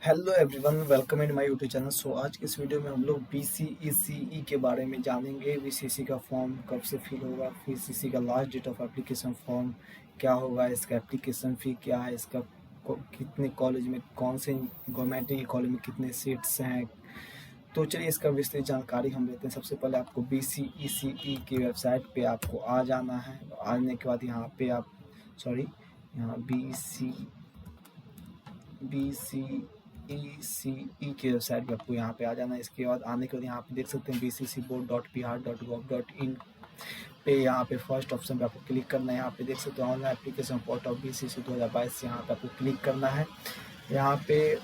Hello everyone, welcome in my YouTube channel. आज की इस वीडियो में हम लोग बीसीईसीई के बारे में जानेंगे। बीसीईसी का फॉर्म कब से फिल होगा, बीसीईसी का last date of application form क्या होगा, इसका एप्लीकेशन फ़ी क्या है, इसका कितने कॉलेज में, कौन से गवर्नमेंट कॉलेज में कितने सीट्स हैं। तो चलिए इसका विस्तृत जानकारी हम लेते हैं। सबसे पहले आपको बीसीईसीई की वेबसाइट पे आपको आ जाना है। आने के बाद यहाँ पे आप यहाँ BCECE की वेबसाइट पे आपको यहाँ पे आ जाना है। इसके बाद आने के बाद यहाँ पे देख सकते हैं bccboard.bihar.gov.in पे यहाँ पे फर्स्ट ऑप्शन पे आपको क्लिक करना है। यहाँ पे देख सकते हैं ऑनलाइन एप्लीकेशन पोर्टल बीसीसी 2022, यहाँ पे आपको क्लिक करना है। यहाँ पे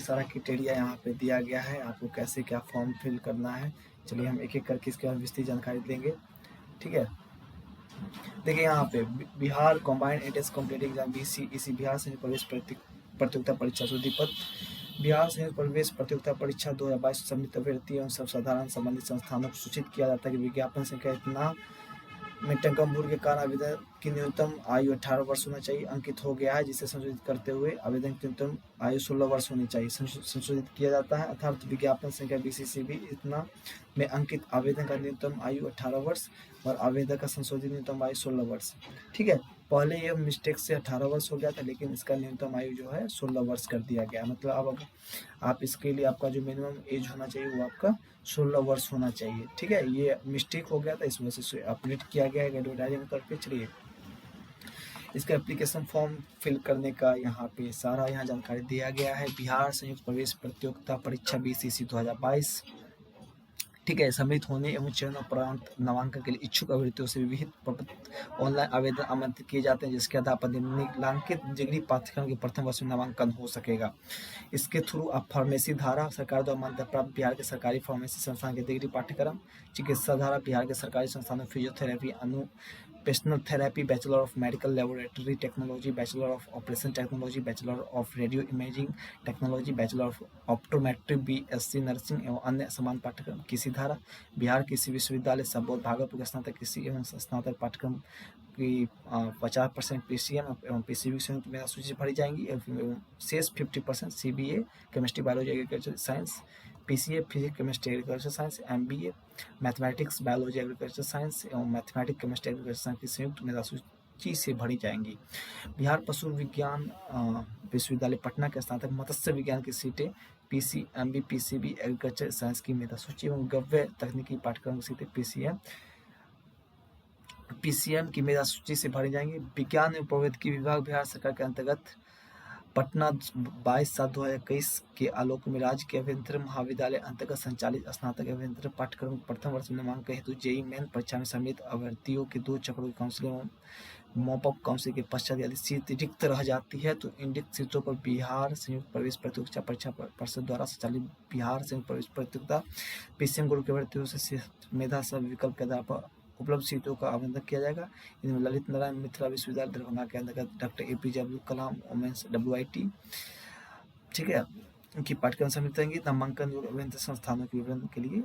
सारा क्राइटेरिया यहाँ पे दिया गया है, आपको कैसे क्या फॉर्म फिल करना है। चलिए हम एक एक करके इसके बाद विस्तृत जानकारी देंगे। ठीक है, देखिए यहाँ पे Bihar combined entrance competitive exam BCEC Bihar संयुक्त प्रवेश प्रतियोगिता परीक्षा सूचीपत्र बिहार संयुक्त प्रवेश प्रतियोगिता परीक्षा 2022 सम्मिलित अभ्यर्थी एवं सब साधारण संबंधित संस्थानों को सूचित किया जाता है कि विज्ञापन संख्या इतना में टंकम भूल के कारण आवेदन की न्यूनतम आयु 18 वर्ष होना चाहिए अंकित हो गया है, जिसे संशोधित करते हुए आवेदन की न्यूनतम आयु 16 वर्ष होनी चाहिए संशोधित किया जाता है। अर्थात विज्ञापन संख्या बीसीसी भी इतना में अंकित आवेदन का न्यूनतम आयु 18 वर्ष और आवेदन का संशोधित न्यूनतम आयु 16 वर्ष। ठीक है, पहले यह मिस्टेक से 18 वर्ष हो गया था, लेकिन इसका न्यूनतम आयु जो है 16 वर्ष कर दिया गया। मतलब अब आप इसके लिए आपका जो मिनिमम एज होना चाहिए वो आपका 16 वर्ष होना चाहिए। ठीक है, ये मिस्टेक हो गया था, इस वजह से अपडेट किया गया है एडवर्टाइजिंग तौर पे। चलिए इसका एप्लीकेशन फॉर्म फिल करने का यहाँ पे सारा जानकारी दिया गया है। बिहार संयुक्त प्रवेश प्रतियोगिता परीक्षा बीसीसी 2022। ठीक है, सम्मिलित होने एवं चयन उपरांत नामांकन के लिए इच्छुक अभ्यर्थियों से विविध ऑनलाइन आवेदन आमंत्रित किए जाते हैं, जिसके आधार पर निम्नलिखित डिग्री पाठ्यक्रम के प्रथम वर्ष में नामांकन हो सकेगा। इसके थ्रू आप फार्मेसी धारा सरकार द्वारा मान्यता प्राप्त बिहार के सरकारी फार्मेसी संस्थान के डिग्री पाठ्यक्रम, चिकित्सा धारा बिहार के सरकारी संस्थानों physiotherapy, occupational therapy, bachelor of medical laboratory technology, bachelor of operation technology, bachelor of radio imaging technology, bachelor of optometry, BSc nursing एवं अन्य समान पाठ्यक्रम। किसी धारा बिहार कृषि विश्वविद्यालय सबौर भागलपुर के स्नातक कृषि एवं स्नातक पाठ्यक्रम की 50% पीसीएम एवं पीसीबी संयुक्त मेधा सूची भरी जाएंगी एवं शेष 50% CBA chemistry biology agriculture science, PCA physics chemistry agriculture science, MBA mathematics biology agriculture science एवं मैथमेटिक्स केमिस्ट्री एग्रीकल्चर साइंस की संयुक्त मेधा सूची से भरी जाएंगी। बिहार पशु विज्ञान विश्वविद्यालय पटना के स्नातक मत्स्य विज्ञान की सीटें पीसीएमबी पीसीबी एग्रीकल्चर साइंस की मेधा सूची एवं गव्य तकनीकी पाठ्यक्रम की सीटें पीसीएम की मेधा सूची से भरी जाएंगी। विज्ञान एवं प्रौद्योगिकी विभाग बिहार सरकार के अंतर्गत पटना 22/7/2021 के आलोक में राज्य के अभियंत्रण महाविद्यालय अंतर्गत संचालित स्नातक अभियंत्रण पाठ्यक्रम प्रथम वर्ष में नामांकन हेतु जेई मेन परीक्षा में सम्मिलित अभ्यर्थियों के 2 चक्रों की काउंसिलिंग मॉपअप काउंसिलिंग के पश्चात यदि सीट रिक्त रह जाती है तो इन रिक्त सीटों पर बिहार संयुक्त प्रवेश प्रतियोगिता परीक्षा परिषद द्वारा संचालित बिहार संयुक्त प्रवेश प्रतियोगिता पीसीएम ग्रुप के अभ्यर्थियों से मेधा सब विकल्प के आधार पर उपलब्ध सीटों का आवेदन किया जाएगा। इनमें ललित नारायण मिथिला विश्वविद्यालय दरभंगा के अंतर्गत doctor APJ Abdul Kalam women's WIT, ठीक है, उनकी पाठ्यक्रम समिति रहेंगी। नामांकन अभियंत्रण संस्थानों के विवरण के लिए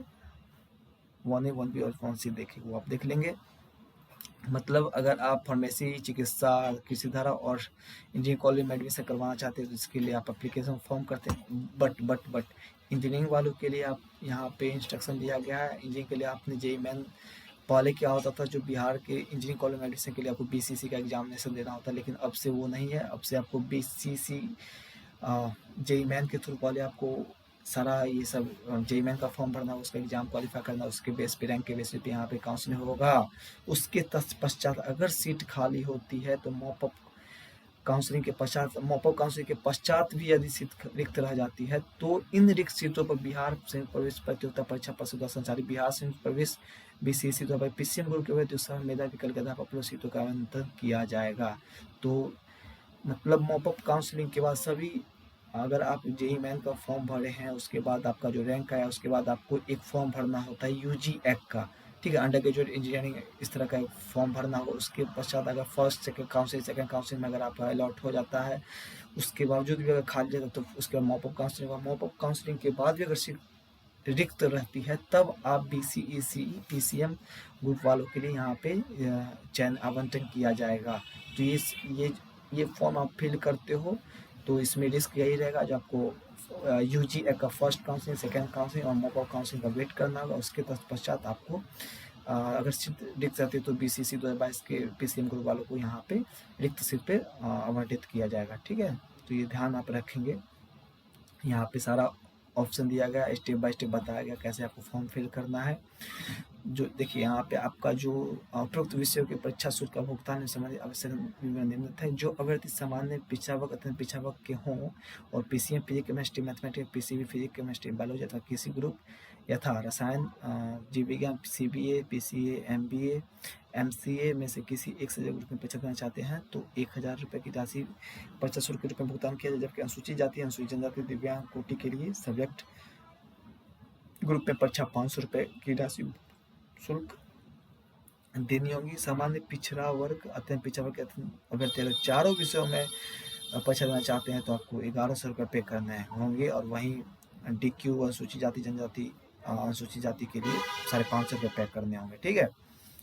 1A 1B और 1C देखें, वो आप देख लेंगे। मतलब अगर आप फार्मेसी, चिकित्सा, कृषि धारा और इंजीनियरिंग कॉलेज में एडमिशन करवाना चाहते हैं तो इसके लिए आप एप्लीकेशन फॉर्म करते हैं। बट इंजीनियरिंग वालों के लिए आप यहाँ पे इंस्ट्रक्शन दिया गया है। इंजीनियरिंग के लिए आपने जेई मेन, पहले क्या होता था जो बिहार के इंजीनियरिंग कॉलेज में एडमिशन के लिए आपको बीसीसी का एग्जामिनेशन देना होता है, लेकिन अब से वो नहीं है। अब से आपको बीसीसी जेई मेन के थ्रू पहले आपको सारा ये सब जेई मेन का फॉर्म भरना, उसका एग्जाम क्वालिफाई करना, उसके बेस पे रैंक के बेस पे यहाँ पे काउंसलिंग होगा। उसके तत्पश्चात अगर सीट खाली होती है तो मॉपअप काउंसलिंग के पश्चात भी यदि सीट रिक्त रह जाती है तो इन रिक्त सीटों पर बिहार संयुक्त प्रवेश प्रतियोगिता परीक्षा परिषद द्वारा संचालित बिहार संयुक्त प्रवेश बीसीसी द्वारा पीसीएम ग्रुप के वजह मेधा विकल्प के आधार पर सीटों का आवंटन किया जाएगा। तो मतलब मॉपअप काउंसलिंग के बाद सभी, अगर आप जेई मेन का फॉर्म भरे हैं उसके बाद आपका जो रैंक आया उसके बाद आपको एक फॉर्म भरना होता है यूजी एक्ट का, ठीक है, अंडर ग्रेजुएट इंजीनियरिंग इस तरह का एक फॉर्म भरना होगा। उसके पश्चात अगर फर्स्ट सेकंड काउंसिलिंग में अगर आप अलॉट हो जाता है, उसके बावजूद भी अगर खाली जगह तो उसके बाद मॉपअप काउंसलिंग के बाद भी अगर सीट रिक्त रहती है तब आप बीसीईसी पीसीएम ग्रुप वालों के लिए यहाँ पे चयन आवंटन किया जाएगा। तो ये ये फॉर्म आप फिल करते हो तो इसमें रिस्क यही रहेगा, जो आपको यूजीए का फर्स्ट काउंसलिंग, सेकेंड काउंसलिंग और मॉक काउंसलिंग का वेट करना होगा। उसके पश्चात आपको अगर सीट रिक्त रहती है तो बीसीसी 2022 के पीसीएम ग्रुप वालों को यहाँ पे रिक्त सीट पे आवंटित किया जाएगा। ठीक है, तो ये ध्यान आप रखेंगे। यहाँ पे सारा ऑप्शन दिया गया, स्टेप बाय स्टेप बताया गया कैसे आपको फॉर्म फिल करना है। जो देखिए यहाँ पे आपका जो उपरोक्त विषयों की परीक्षा शुल्क का भुगतान संबंधित आवश्यक विवरण निम्नलिखित है। जो अभ्यर्थी सामान्य पिछड़ा वर्ग अत्यंत पिछड़ा वर्ग के हों और PCM physics chemistry mathematics, PCB physics chemistry biology अथवा किसी ग्रुप यथा रसायन, जीव विज्ञान, सीबीए, पीसीए, एमबीए, एमसीए में से किसी एक सब्जेक्ट ग्रुप में परीक्षा करना चाहते हैं तो 1000 रुपये की राशि परीक्षा शुल्क के रूप में भुगतान किया जाए। जबकि अनुसूचित जाति, अनुसूचित जनजाति, दिव्यांग कोटि के लिए सब्जेक्ट ग्रुप में परीक्षा 500 रुपये की राशि शुल्क देनी होगी। सामान्य पिछड़ा वर्ग, अत्यंत पिछड़ा वर्ग अभ्यर्थी अगर चारों विषयों में परीक्षा देना चाहते हैं तो आपको 1100 रुपये पे करने होंगे। और वहीं डीक्यू, अनुसूचित जाति जनजाति, अनुसूचित जाति के लिए 550 रुपये पे करने होंगे। ठीक है,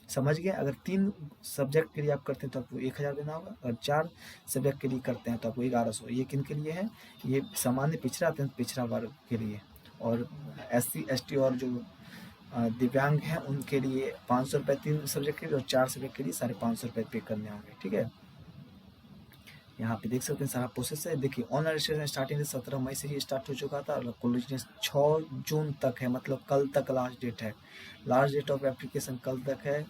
समझ गए। अगर 3 सब्जेक्ट के लिए आप करते हैं तो आपको 1000 देना होगा, और 4 सब्जेक्ट के लिए करते हैं तो आपको 1100। ये किन के लिए है? ये सामान्य पिछड़ा, अत्यंत पिछड़ा वर्ग के लिए। और SC ST और जो दिव्यांग हैं उनके लिए 500 रुपये 3 सब्जेक्ट के लिए, और 4 सब्जेक्ट के लिए 550 रुपये पे करने होंगे। ठीक है, यहाँ पे देख सकते हैं सारा प्रोसेस है। देखिए ऑनलाइन रजिस्ट्रेशन स्टार्टिंग 17 मई से ही स्टार्ट हो चुका था, और कॉलेज 6 जून तक है, मतलब कल तक लास्ट डेट है। लास्ट डेट ऑफ एप्लीकेशन कल तक है।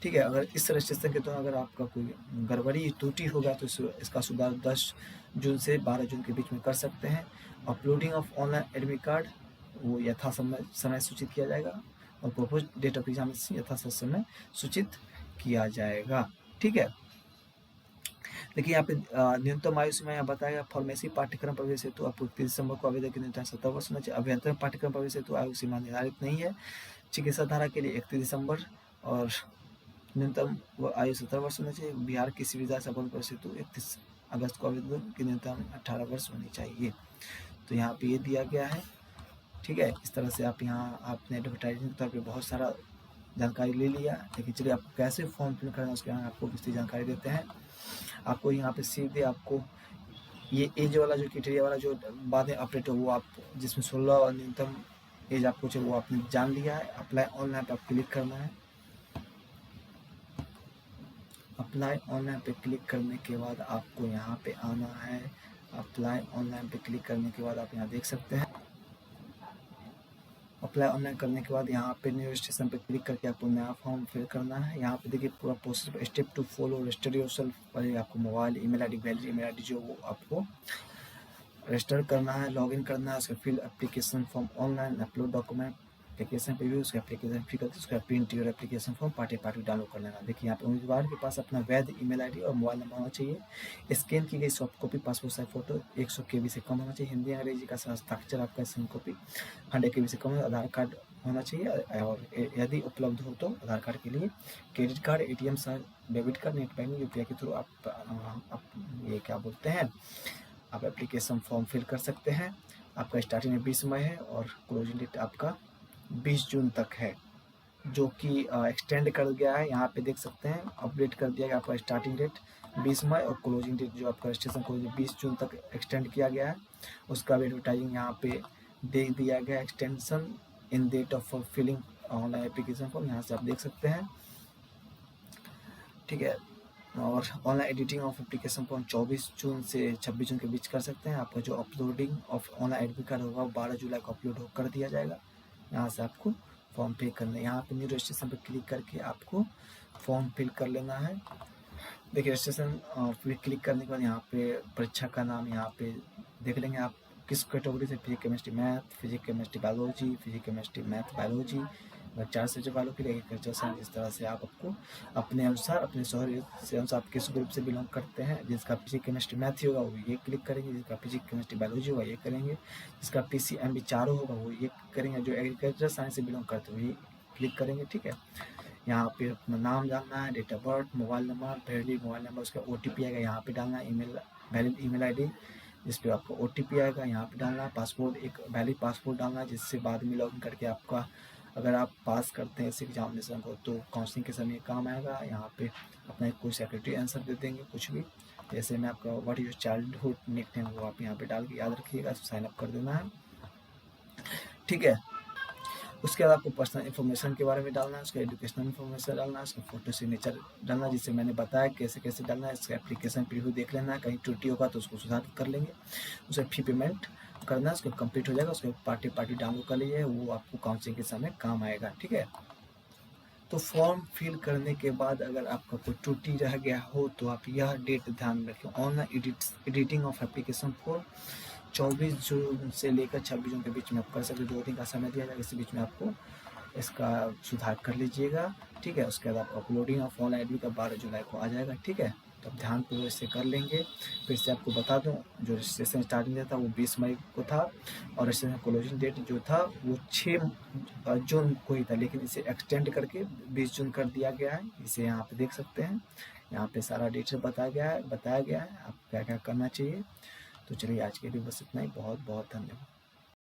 ठीक है, अगर इस रजिस्ट्रेशन के दौरान अगर आपका कोई गड़बड़ी त्रुटि होगा तो इसका सुधार 10 जून से 12 जून के बीच में कर सकते हैं। Uploading of online admit card वो यथा समय सूचित किया जाएगा, और प्रपोज डेट ऑफ एग्जामिनेशन यथा समय सूचित किया जाएगा। ठीक है, देखिए यहाँ पे न्यूनतम आयु सीमा यहाँ बताया गया। फार्मेसी पाठ्यक्रम प्रवेश हेतु आपको 31 दिसंबर को आवेदन की न्यूनतम 17 वर्ष होना चाहिए। अभियंत्रण पाठ्यक्रम प्रवेश हेतु आयु सीमा निर्धारित नहीं है। चिकित्सा धारा के लिए 31 दिसंबर और न्यूनतम आयु 17 वर्ष होना चाहिए। बिहार कृषि विद्यालय प्रवेश हेतु 31 अगस्त को आवेदन की न्यूनतम 18 वर्ष होनी चाहिए। तो यहाँ पे ये दिया गया है। ठीक है, इस तरह से आप यहाँ आपने एडवर्टाइजिंग के तौर पर बहुत सारा जानकारी ले लिया। लेकिन चलिए आपको कैसे फॉर्म फिल करना है उसके बारे में आपको विस्तृत जानकारी देते हैं। आपको यहाँ पे सीधे आपको ये एज वाला जो क्राइटेरिया वाला जो बाद में अपडेट हो वो आप जिसमें 16 और न्यूनतम एज आपको चाहिए वो आपने जान लिया है। अप्लाई ऑनलाइन पे आप क्लिक करना है। अप्लाई ऑनलाइन पे क्लिक करने के बाद आपको यहाँ पे आना है। अप्लाई ऑनलाइन पे क्लिक करने के बाद आप यहाँ देख सकते हैं। अप्लाई ऑनलाइन करने के बाद यहाँ पे न्यू रजिस्ट्रेशन पे क्लिक करके आपको नया फॉर्म फिल करना है। यहाँ पे देखिए पूरा process step to follow, register yourself. पहले आपको mobile, email ID, valid email ID जो वो आपको रजिस्टर करना है, लॉगिन करना है। उसका fill application form online, upload document, application पे भी उसका एप्लीकेशन फी करके उसका print your application form party download कर लेना। देखिए यहाँ पे उम्मीदवार के पास अपना वैध ईमेल आईडी और मोबाइल नंबर होना चाहिए। स्कैन की गई soft copy passport size photo 100 KB से कम होना चाहिए। हिंदी अंग्रेजी का हस्ताक्षर आपका स्कैन कॉपी 100 KB से कम। आधार कार्ड होना चाहिए, और यदि उपलब्ध हो तो आधार कार्ड के लिए credit card, ATM card, debit card, net banking, UPI के थ्रू आप ये क्या बोलते हैं आप एप्लीकेशन फॉर्म फिल कर सकते हैं। आपका स्टार्टिंग में 20 मई है और क्लोजिंग डेट आपका 20 जून तक है, जो कि एक्सटेंड कर गया है। यहाँ पे देख सकते हैं अपडेट कर दिया गया। आपका स्टार्टिंग डेट 20 मई और क्लोजिंग डेट जो आपका रजिस्ट्रेशन को 20 जून तक एक्सटेंड किया गया है। उसका भी एडवर्टाइजिंग यहाँ पे दे दिया गया। Extension in date of filling online application form यहाँ से आप देख सकते हैं। ठीक है, और online editing of application form 24 June से 26 जून के बीच कर सकते हैं। आपका जो uploading of online admit card होगा वो 12 जुलाई को अपलोड कर दिया जाएगा। यहाँ से आपको फॉर्म फिल करना है। यहाँ पे न्यू रजिस्ट्रेशन पर क्लिक करके आपको फॉर्म फिल कर लेना है। देखिए रजिस्ट्रेशन फिर क्लिक करने के बाद यहाँ पे परीक्षा का नाम यहाँ पे देख लेंगे आप किस कैटेगरी से, physics chemistry math, physics chemistry biology, physics chemistry math biology, 4 subject वालों के लिए एग्रीकल्चर। इस तरह से आप आपको अपने अनुसार अपने शहर से अनुसार आप किस ग्रुप से बिलोंग करते हैं। जिसका फिजिक्स केमिस्ट्री मैथ ही होगा वो ये क्लिक करेंगे, जिसका फिजिक्स केमिस्ट्री बायोलॉजी होगा ये करेंगे, जिसका PCMB चारों होगा वो ये करेंगे, जो एग्रीकल्चर साइंस से बिलोंग करते हैं वो ये क्लिक करेंगे। ठीक है, यहाँ पे अपना नाम डालना है, date of birth, mobile number, valid mobile number, उसका OTP आएगा यहाँ पे डालना है। ईमेल वैलिड ईमेल आईडी जिस पे आपको OTP आएगा यहाँ पे डालना है। पासपोर्ट एक वैलिड पासपोर्ट डालना है जिससे बाद में लॉगिन करके आपका अगर आप पास करते हैं इस एग्जामिनेशन को तो काउंसलिंग के समय काम आएगा। यहाँ पे अपना कोई सेक्रेटरी आंसर दे देंगे कुछ भी, जैसे मैं आपका what is your childhood nickname वो आप यहाँ पे डाल के याद रखिएगा, साइन अप कर देना है, ठीक है। उसके बाद आपको पर्सनल इन्फॉर्मेशन के बारे में डालना है, उसका एजुकेशनल इन्फॉर्मेशन डालना है, उसका फोटो सिग्नेचर डालना है, जिससे मैंने बताया कैसे कैसे डालना है। इसका एप्लीकेशन प्रीव्यू देख लेना है, कहीं त्रुटि होगा तो उसको सुधार कर लेंगे। उसे फी पेमेंट करना है, उसको कंप्लीट हो जाएगा, उसके पार्टी डाउनलोड कर लीजिए, वो आपको काउंसलिंग के समय काम आएगा, ठीक है। तो फॉर्म फिल करने के बाद अगर आपका कोई त्रुटि रह गया हो तो आप यह डेट ध्यान में रखें, online editing of application form 24 June से लेकर 26 जून के बीच में आप कर सकते, 2 दिन का समय दिया जाएगा, इसी बीच में आपको इसका सुधार कर लीजिएगा, ठीक है। उसके बाद आपका अपलोडिंग ऑफ ऑनलाइन एडमिट का 12 जुलाई को आ जाएगा, ठीक है। तो आप ध्यानपूर्वक इससे कर लेंगे। फिर से आपको बता दूं, जो रजिस्ट्रेशन स्टार्टिंग डेट था वो 20 मई को था, और रजिस्ट्रेशन क्लोजिंग डेट जो था वो 6 जून को ही था, लेकिन इसे एक्सटेंड करके 20 जून कर दिया गया है। इसे यहाँ पे देख सकते हैं, यहाँ पे सारा डिटेल बताया गया है आप क्या क्या करना चाहिए। तो चलिए आज के लिए बस इतना ही, बहुत बहुत धन्यवाद।